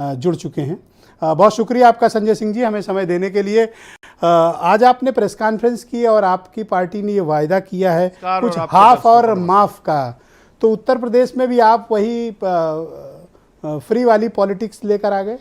जुड़ चुके हैं। बहुत शुक्रिया आपका संजय सिंह जी, हमें समय देने के लिए। आज आपने प्रेस कॉन्फ्रेंस की और आपकी पार्टी ने ये वायदा किया है कुछ हाफ और माफ का, तो उत्तर प्रदेश में भी आप वही फ्री वाली पॉलिटिक्स लेकर आ गए?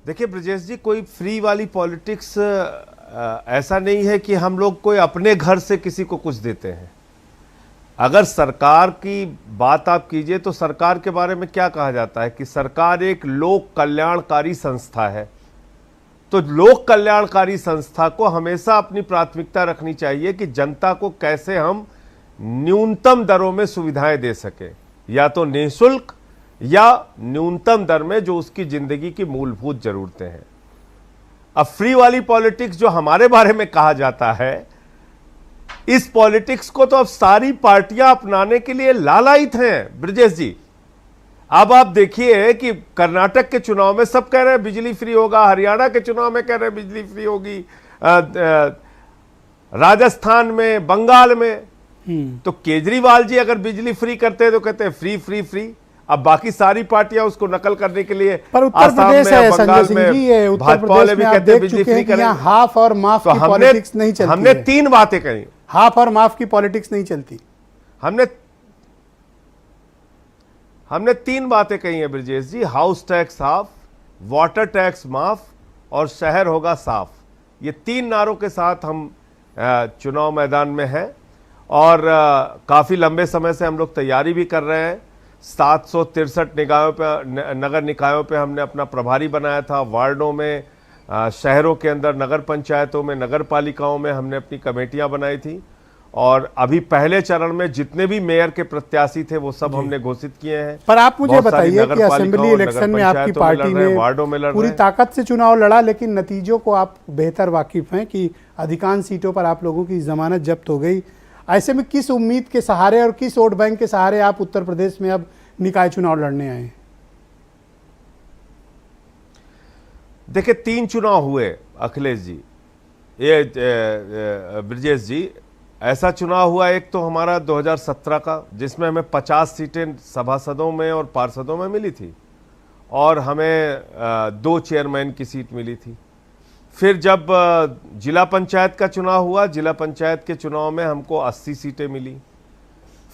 देखिए ब्रजेश जी, कोई फ्री वाली पॉलिटिक्स ऐसा नहीं है कि हम लोग कोई अपने घर से किसी को कुछ देते हैं। अगर सरकार की बात आप कीजिए तो सरकार के बारे में क्या कहा जाता है कि सरकार एक लोक कल्याणकारी संस्था है। तो लोक कल्याणकारी संस्था को हमेशा अपनी प्राथमिकता रखनी चाहिए कि जनता को कैसे हम न्यूनतम दरों में सुविधाएं दे सके, या तो निःशुल्क या न्यूनतम दर में जो उसकी जिंदगी की मूलभूत जरूरतें हैं। अब फ्री वाली पॉलिटिक्स जो हमारे बारे में कहा जाता है, इस पॉलिटिक्स को तो अब सारी पार्टियां अपनाने के लिए लालायित हैं ब्रजेश जी। अब आप देखिए कि कर्नाटक के चुनाव में सब कह रहे हैं बिजली फ्री होगा, हरियाणा के चुनाव में कह रहे हैं बिजली फ्री होगी, राजस्थान में, बंगाल में। तो केजरीवाल जी अगर बिजली फ्री करते हैं तो कहते हैं फ्री फ्री फ्री। अब बाकी सारी पार्टियां उसको नकल करने के लिए, पर उत्तर प्रदेश है संजय सिंह जी, ये उत्तर प्रदेश में आप देख चुके हैं कि हाफ और माफ की पॉलिटिक्स नहीं चलती। हमने तीन बातें कही, हाफ और माफ की पॉलिटिक्स नहीं चलती। हमने तीन बातें कही हैं Brajesh ji, house tax half, water tax माफ और शहर होगा साफ। ये तीन नारों के साथ हम चुनाव मैदान में हैं और काफी लंबे समय से हम लोग तैयारी भी कर रहे हैं। 763 नगर निकायों पे हमने अपना प्रभारी बनाया था, वार्डों में, शहरों के अंदर नगर पंचायतों में, नगर पालिकाओं में हमने अपनी कमेटियां बनाई थी। और अभी पहले चरण में जितने भी मेयर के प्रत्याशी थे वो सब हमने घोषित किए हैं। पर आप मुझे बताइए कि असेंबली इलेक्शन में आपकी पार्टी ने वार्डों में पूरी ताकत से चुनाव लड़ा, लेकिन नतीजों को आप बेहतर वाकिफ हैं कि अधिकांश सीटों पर आप लोगों की जमानत जब्त हो गई। ऐसे में किस उम्मीद के सहारे और किस वोट बैंक के सहारे आप उत्तर प्रदेश में अब निकाय चुनाव लड़ने आए हैं? देखिए, 3 चुनाव हुए अखिलेश जी, ये ब्रजेश जी। ऐसा चुनाव हुआ एक तो हमारा 2017 का, जिसमें हमें 50 सीटें सभासदों में और पार्षदों में मिली थी और हमें 2 चेयरमैन की सीट मिली थी। फिर जब जिला पंचायत का चुनाव हुआ, जिला पंचायत के चुनाव में हमको 80 सीटें मिली।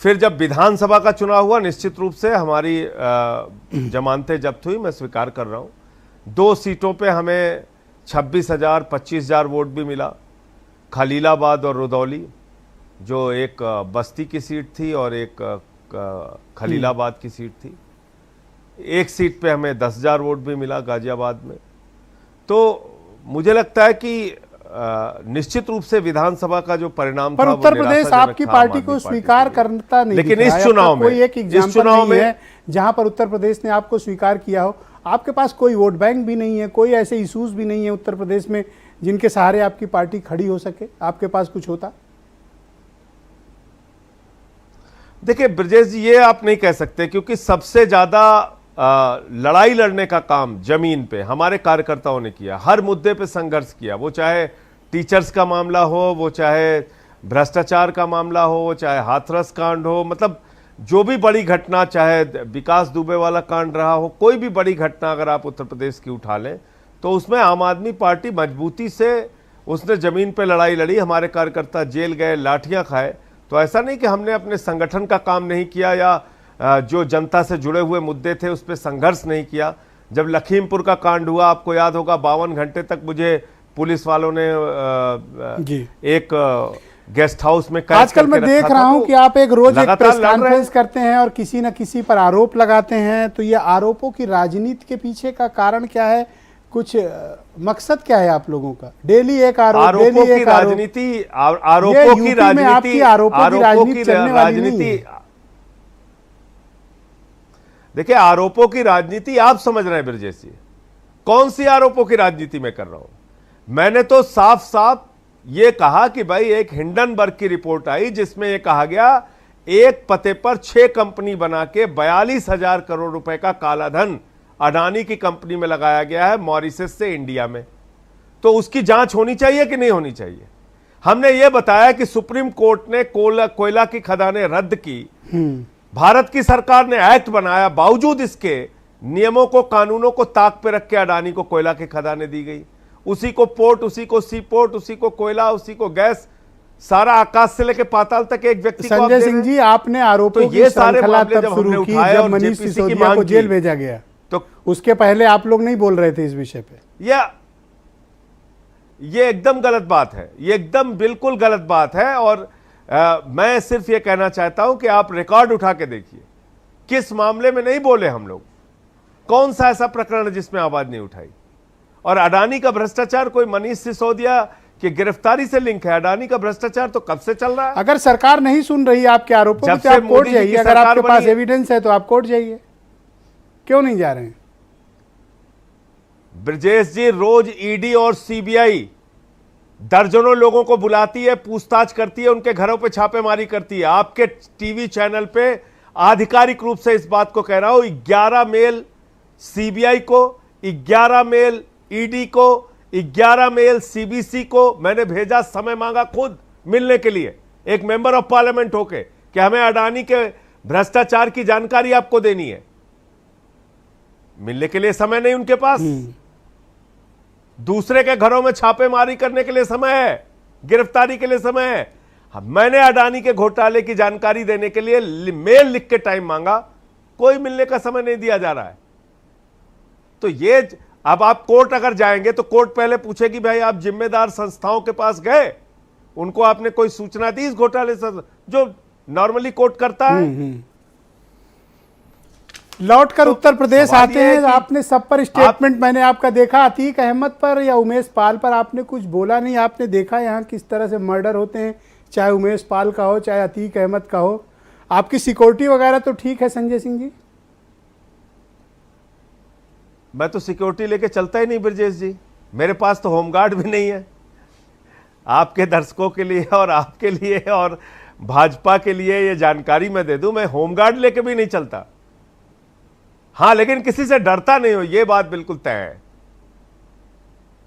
फिर जब विधानसभा का चुनाव हुआ, निश्चित रूप से हमारी जमानतें जब्त हुई, मैं स्वीकार कर रहा हूँ। 2 सीटों पे हमें 26,000 25,000 वोट भी मिला, खलीलाबाद और रुदौली, जो एक बस्ती की सीट थी और एक खलीलाबाद की सीट थी। एक सीट पे हमें 10,000 वोट भी मिला, गाजियाबाद में। तो मुझे लगता है कि निश्चित रूप से विधानसभा का जो परिणाम पर था, उत्तर प्रदेश आपकी पार्टी को स्वीकार करता नहीं, लेकिन इस चुनाव में, कोई एक एग्जाम्पल नहीं है जहां पर उत्तर प्रदेश ने आपको स्वीकार किया हो। आपके पास कोई वोट बैंक भी नहीं है, कोई ऐसे इशूज भी नहीं है उत्तर प्रदेश में जिनके सहारे आपकी पार्टी खड़ी हो सके। आपके पास कुछ होता? देखिए ब्रजेश जी, ये आप नहीं कह सकते, क्योंकि सबसे ज्यादा लड़ाई लड़ने का काम जमीन पे हमारे कार्यकर्ताओं ने किया। हर मुद्दे पे संघर्ष किया, वो चाहे टीचर्स का मामला हो, वो चाहे भ्रष्टाचार का मामला हो, वो चाहे हाथरस कांड हो, मतलब जो भी बड़ी घटना, चाहे विकास दुबे वाला कांड रहा हो, कोई भी बड़ी घटना अगर आप उत्तर प्रदेश की उठा लें तो उसमें आम आदमी पार्टी मजबूती से उसने जमीन पे लड़ाई लड़ी। हमारे कार्यकर्ता जेल गए, लाठियां खाए। तो ऐसा नहीं कि हमने अपने संगठन का काम नहीं किया या जो जनता से जुड़े हुए मुद्दे थे उस पर संघर्ष नहीं किया। जब लखीमपुर का कांड हुआ, आपको याद होगा, 52 घंटे तक मुझे पुलिस वालों ने एक गेस्ट हाउस में कैद आजकल मैं देख रहा हूं कि आप एक रोज एक प्रेस कॉन्फ्रेंस करते हैं और किसी न किसी पर आरोप लगाते हैं। तो ये आरोपों की राजनीति के पीछे का कारण क्या है? कुछ मकसद क्या है आप लोगों का? डेली एक आरोप, आरोपों की राजनीति, आरोपों की राजनीति, देखिए आरोपों की राजनीति आप समझ रहे हैं ब्रजेश जी। कौन सी आरोपों की राजनीति मैं कर रहा हूं? मैंने तो साफ साफ ये कहा कि भाई एक हिंडनबर्ग की रिपोर्ट आई जिसमें यह कहा गया एक पते पर 6 कंपनी बना के 42,000 करोड़ रुपए का काला धन अडानी की कंपनी में लगाया गया है, मॉरिशस से इंडिया में। तो उसकी जांच होनी चाहिए कि नहीं होनी चाहिए? हमने ये बताया कि सुप्रीम कोर्ट ने कोयला की खदानें रद्द की, भारत की सरकार ने एक्ट बनाया, बावजूद इसके नियमों को, कानूनों को ताक पे रख के अडानी को कोयला की खदानें दी गई। उसी को पोर्ट, उसी को सी पोर्ट, उसी को कोयला, उसी को गैस, सारा आकाश से लेके पाताल तक एक व्यक्ति को। संजय सिंह जी, आपने आरोपों की श्रृंखला तब शुरू की जब मनीष सिसोदिया को जेल भेजा गया, तो उसके पहले आप लोग नहीं बोल रहे थे इस विषय पे। ये एकदम गलत बात है, ये एकदम बिल्कुल गलत बात है। और मैं सिर्फ ये कहना चाहता हूं कि आप रिकॉर्ड उठा के देखिए, किस मामले में नहीं बोले हम लोग, कौन सा ऐसा प्रकरण है जिसमें आवाज नहीं उठाई। और अडानी का भ्रष्टाचार कोई मनीष सिसोदिया की गिरफ्तारी से लिंक है? अडानी का भ्रष्टाचार तो कब से चल रहा है। अगर सरकार नहीं सुन रही आपके आरोपों को तो आप कोर्ट जाइए। अगर आपके पास एविडेंस है तो आप कोर्ट जाइए, क्यों नहीं जा रहे हैं? ब्रजेश जी, रोज ईडी और सीबीआई दर्जनों लोगों को बुलाती है, पूछताछ करती है, उनके घरों पे छापेमारी करती है। आपके टीवी चैनल पे आधिकारिक रूप से इस बात को कह रहा हूं, 11 मेल सीबीआई को, 11 मेल ईडी को, 11 मेल सीबीसी को मैंने भेजा, समय मांगा खुद मिलने के लिए, एक मेंबर ऑफ पार्लियामेंट होके, कि हमें अडानी के भ्रष्टाचार की जानकारी आपको देनी है। मिलने के लिए समय नहीं उनके पास, दूसरे के घरों में छापेमारी करने के लिए समय है, गिरफ्तारी के लिए समय है। मैंने अडानी के घोटाले की जानकारी देने के लिए मेल लिख के टाइम मांगा, कोई मिलने का समय नहीं दिया जा रहा है। तो ये अब आप कोर्ट अगर जाएंगे तो कोर्ट पहले पूछेगी, भाई आप जिम्मेदार संस्थाओं के पास गए, उनको आपने कोई सूचना दी इस घोटाले से, जो नॉर्मली कोर्ट करता है। लौटकर उत्तर प्रदेश आते हैं, आपने सब पर स्टेटमेंट मैंने आपका देखा, अतीक अहमद पर या उमेश पाल पर आपने कुछ बोला नहीं। आपने देखा यहाँ किस तरह से मर्डर होते हैं, चाहे उमेश पाल का हो चाहे अतीक अहमद का हो। आपकी सिक्योरिटी वगैरह तो ठीक है संजय सिंह जी? मैं तो सिक्योरिटी लेके चलता ही नहीं ब्रजेश जी, मेरे पास तो होमगार्ड भी नहीं है। आपके दर्शकों के लिए और आपके लिए और भाजपा के लिए ये जानकारी मैं दे दूं, मैं होमगार्ड लेके भी नहीं चलता। हां, लेकिन किसी से डरता नहीं हो, ये बात बिल्कुल तय है।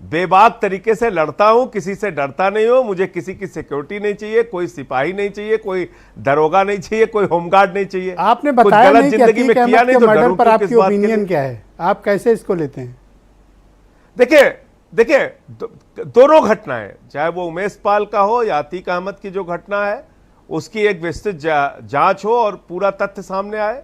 बेबाक तरीके से लड़ता हूं, किसी से डरता नहीं हो। मुझे किसी की सिक्योरिटी नहीं चाहिए, कोई सिपाही नहीं चाहिए, कोई दरोगा नहीं चाहिए, कोई होमगार्ड नहीं चाहिए। आपने बताया नहीं कि अतीक अहमद के मर्डर पर आपकी ओपिनियन क्या है, आप कैसे इसको लेते हैं? देखिए दोनों घटनाएं, चाहे वो उमेश पाल का हो या अतीक अहमद की जो घटना है, उसकी एक विस्तृत जांच हो और पूरा तथ्य सामने आए,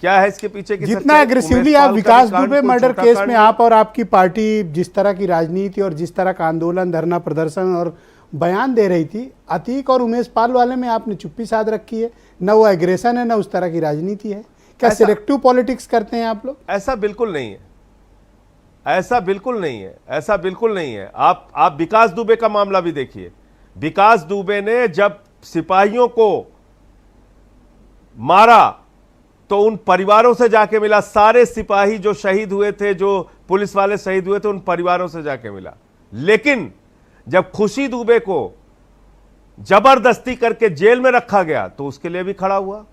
क्या है इसके पीछे की। जितना एग्रेसिवली आप विकास दुबे मर्डर केस में आप और आपकी पार्टी जिस तरह की राजनीति और जिस तरह का आंदोलन, धरना प्रदर्शन और बयान दे रही थी, अतीक और उमेश पाल वाले में आपने चुप्पी साध रखी है। न वो एग्रेशन है, न उस तरह की राजनीति है। क्या सिलेक्टिव पॉलिटिक्स करते हैं आप लोग? ऐसा बिल्कुल नहीं है, ऐसा बिल्कुल नहीं है, ऐसा बिल्कुल नहीं है। आप विकास दुबे का मामला भी देखिए। विकास दुबे ने जब सिपाहियों को मारा तो उन परिवारों से जाके मिला, सारे सिपाही जो शहीद हुए थे, जो पुलिस वाले शहीद हुए थे, उन परिवारों से जाके मिला। लेकिन जब खुशी दुबे को जबरदस्ती करके जेल में रखा गया तो उसके लिए भी खड़ा हुआ।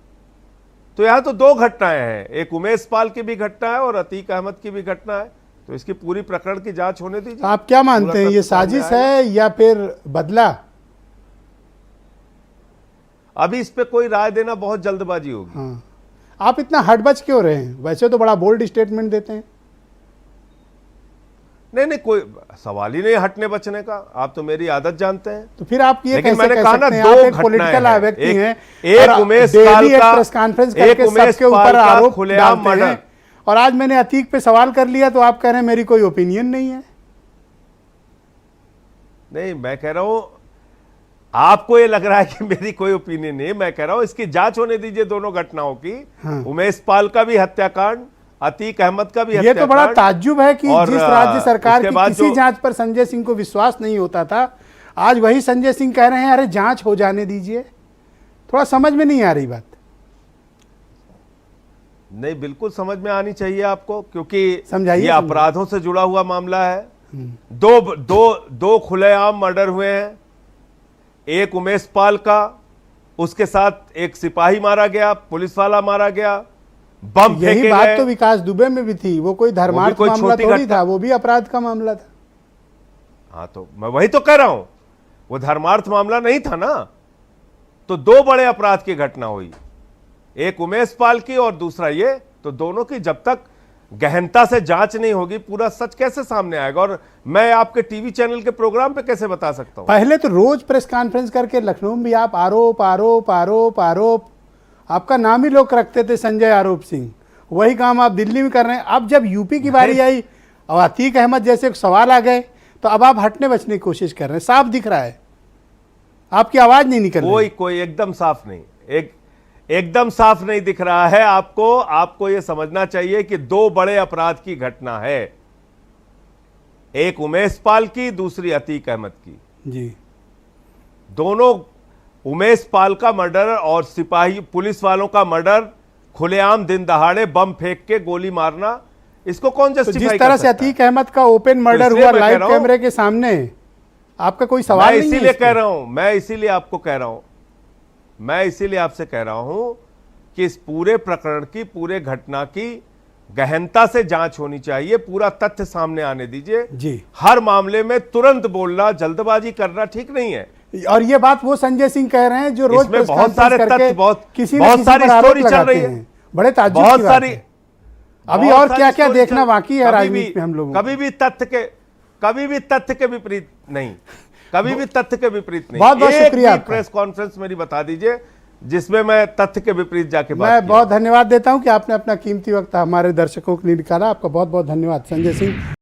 तो यहां तो दो घटनाएं हैं, एक उमेश पाल की भी घटना है और अतीक अहमद की भी घटना है। तो इसकी पूरी प्रकरण की जांच होने दीजिए। आप क्या मानते हैं, ये साजिश है या फिर बदला? अभी इस पे कोई राय देना बहुत जल्दबाजी होगी। हाँ। आप इतना हटबच क्यों रहे हैं? वैसे तो बड़ा बोल्ड स्टेटमेंट देते हैं। नहीं, कोई सवाल ही नहीं हटने बचने का। आप तो मेरी आदत जानते हैं। तो फिर आप ये कैसे मैंने कह कहा सकते ना, हैं? दो आप एक पॉलिटिकल व्यक्ति हैं, एक उमेश पाल का प्रेस कॉन्फ्रेंस करके सबके ऊपर आरोप डालते हैं, और आज मैंने अतीक पे सवाल कर लिया तो आप कह रहे हैं मेरी कोई ओपिनियन नहीं है। नहीं, मैं कह रहा हूं आपको ये लग रहा है कि मेरी कोई ओपिनियन नहीं। मैं कह रहा हूं इसकी जांच होने दीजिए दोनों घटनाओं की। हाँ। उमेश पाल का भी हत्याकांड, अतीक अहमद का भी ये तो बड़ा ताज्जुब है कि जिस राज्य सरकार की किसी जांच पर संजय सिंह को विश्वास नहीं होता था, आज वही संजय सिंह कह रहे हैं अरे जांच हो जाने दीजिए। थोड़ा समझ में नहीं आ रही बात। नहीं, बिल्कुल समझ में आनी चाहिए आपको, क्योंकि ये अपराधों से जुड़ा हुआ मामला है। दो खुलेआम मर्डर हुए हैं, एक उमेश पाल का, उसके साथ एक सिपाही मारा गया, पुलिस वाला मारा गया, बम फेंके गए। यही बात तो विकास दुबे में भी थी। वो कोई धर्मार्थ मामला थोड़ी था, वो भी अपराध का मामला था। हाँ, तो मैं वही तो कह रहा हूं, वो धर्मार्थ मामला नहीं था ना। तो दो बड़े अपराध की घटना हुई, एक उमेश पाल की और दूसरा ये, तो दोनों की जब तक गहनता से जांच नहीं होगी पूरा सच कैसे सामने आएगा, और मैं आपके टीवी चैनल के प्रोग्राम पे कैसे बता सकता हूं? पहले तो रोज प्रेस कॉन्फ्रेंस करके लखनऊ में भी आप आरोप आरोप आरोप आरोप, आपका नाम ही लोग रखते थे संजय आरोप सिंह, वही काम आप दिल्ली में कर रहे हैं। अब जब यूपी की बारी आई और अतीक अहमद जैसे एक सवाल आ गए, तो अब आप हटने बचने की कोशिश कर रहे हैं, साफ दिख रहा है, आपकी आवाज नहीं निकल रही। कोई एकदम साफ नहीं, एकदम साफ नहीं दिख रहा है आपको यह समझना चाहिए कि दो बड़े अपराध की घटना है, एक उमेश पाल की, दूसरी अतीक अहमद की जी। दोनों, उमेश पाल का मर्डर और सिपाही पुलिस वालों का मर्डर, खुलेआम दिन दहाड़े बम फेंक के गोली मारना, इसको कौन तो जस्टिफाई जिस तरह से अतीक अहमद का ओपन मर्डर हुआ लाइव कैमरे के सामने, आपका कोई सवाल नहीं है? इसीलिए कह रहा हूं, मैं इसीलिए आपको कह रहा हूं, मैं इसीलिए आपसे कह रहा हूं कि इस पूरे प्रकरण की, पूरे घटना की गहनता से जांच होनी चाहिए, पूरा तथ्य सामने आने दीजिए जी। हर मामले में तुरंत बोलना, जल्दबाजी करना ठीक नहीं है। और ये बात वो संजय सिंह कह रहे हैं जो रोज इसमें बहुत सारे तथ्य, बहुत सारी स्टोरी चल रही है, बड़े ताज्जुब बहुत की बात सारी, है। अभी और क्या क्या देखना बाकी है राजनीति में हम लोगों को। कभी भी तथ्य के विपरीत नहीं, कभी भी तथ्य के विपरीत नहीं। बहुत बहुत शुक्रिया। प्रेस कॉन्फ्रेंस मेरी बता दीजिए जिसमें मैं तथ्य के विपरीत जाके बात मैं बहुत धन्यवाद देता हूं कि आपने अपना कीमती वक्त हमारे दर्शकों के लिए निकाला। आपका बहुत बहुत धन्यवाद संजय सिंह।